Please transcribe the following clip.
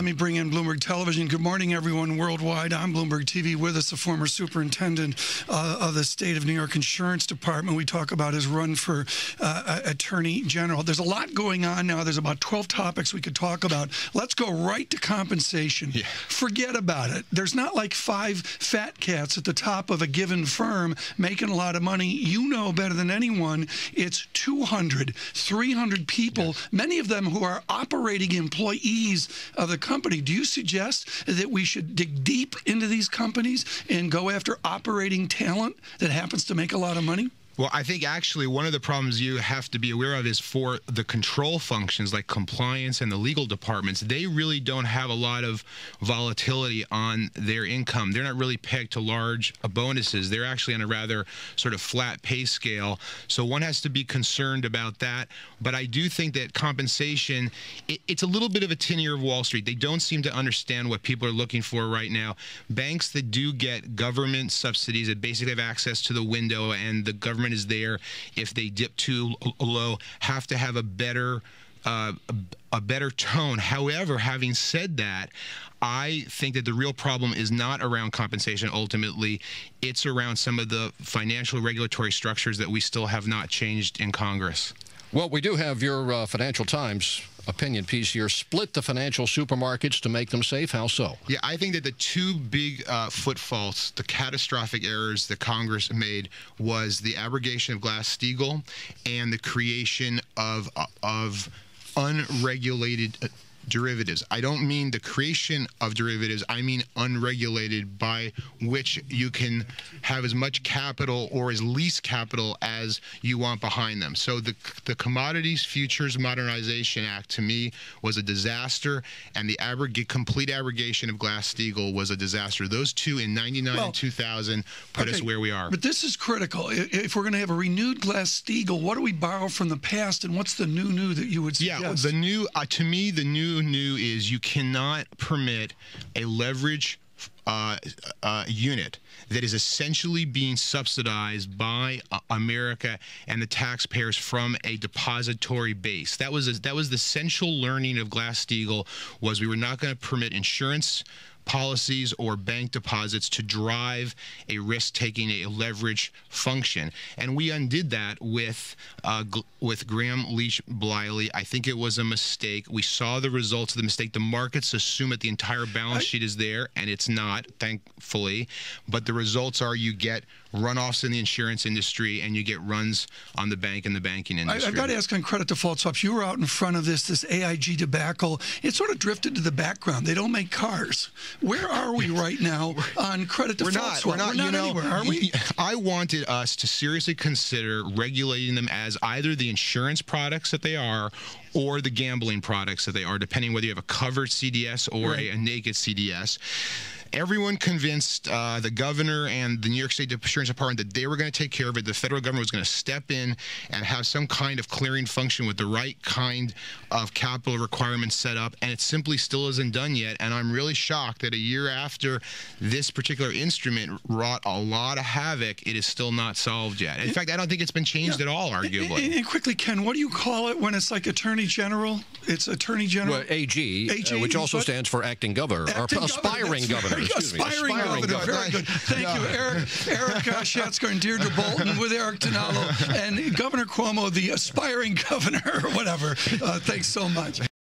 Let me bring in Bloomberg Television. Good morning, everyone worldwide. I'm Bloomberg TV. With us, the former superintendent of the state of New York Insurance Department. We talk about his run for Attorney General. There's a lot going on now. There's about 12 topics we could talk about. Let's go right to compensation. Yeah. Forget about it. There's not like 5 fat cats at the top of a given firm making a lot of money. You know better than anyone. It's 200, 300 people, yes, many of them who are operating employees of the company. Do you suggest that we should dig deep into these companies and go after operating talent that happens to make a lot of money? Well, I think actually one of the problems you have to be aware of is for the control functions like compliance and the legal departments, they really don't have a lot of volatility on their income. They're not really pegged to large bonuses. They're actually on a rather sort of flat pay scale. So one has to be concerned about that. But I do think that compensation, it's a little bit of a tin ear of Wall Street. They don't seem to understand what people are looking for right now. Banks that do get government subsidies that basically have access to the window and the government is there if they dip too low, have to have a better tone. However, having said that, I think that the real problem is not around compensation ultimately. It's around some of the financial regulatory structures that we still have not changed in Congress. Well, we do have your Financial Times opinion piece here. Split the financial supermarkets to make them safe. How so? Yeah, I think that the two big footfalls, the catastrophic errors that Congress made, was the abrogation of Glass-Steagall and the creation of unregulated derivatives. I don't mean the creation of derivatives. I mean unregulated, by which you can have as much capital or as least capital as you want behind them. So the Commodities Futures Modernization Act, to me, was a disaster, and the complete abrogation of Glass-Steagall was a disaster. Those two in 99 and 2000 put us where we are. But this is critical. If we're going to have a renewed Glass-Steagall, what do we borrow from the past, and what's the new that you would suggest? Yeah, the new, to me, the new is you cannot permit a leverage unit that is essentially being subsidized by America and the taxpayers from a depository base. That was the central learning of Glass-Steagall, was we were not going to permit insurance policies or bank deposits to drive a risk-taking, a leverage function. And we undid that with Graham Leach Bliley. I think it was a mistake. We saw the results of the mistake. The markets assume that the entire balance sheet is there, and it's not, thankfully. But the results are you get runoffs in the insurance industry and you get runs on the bank and the banking industry. I've got to ask on credit default swaps. You were out in front of this AIG debacle. It sort of drifted to the background. They don't make cars. Where are we right now on credit default swaps? We're not anywhere, are we? I wanted us to seriously consider regulating them as either the insurance products that they are or the gambling products that they are, depending whether you have a covered CDS or a naked CDS. Everyone convinced the governor and the New York State Insurance Department that they were going to take care of it. The federal government was going to step in and have some kind of clearing function with the right kind of capital requirements set up, and it simply still isn't done yet. And I'm really shocked that a year after this particular instrument wrought a lot of havoc, it is still not solved yet. In fact, I don't think it's been changed at all, arguably. And quickly, Ken, what do you call it when it's like Attorney General? It's Attorney General? Well, AG, which also stands for Acting Governor, or Aspiring Governor. Aspiring governor. Very good. Thank you, Eric Schatzker and Deirdre Bolton with Eric Dinallo and Governor Cuomo, the aspiring governor, or whatever. Thanks so much.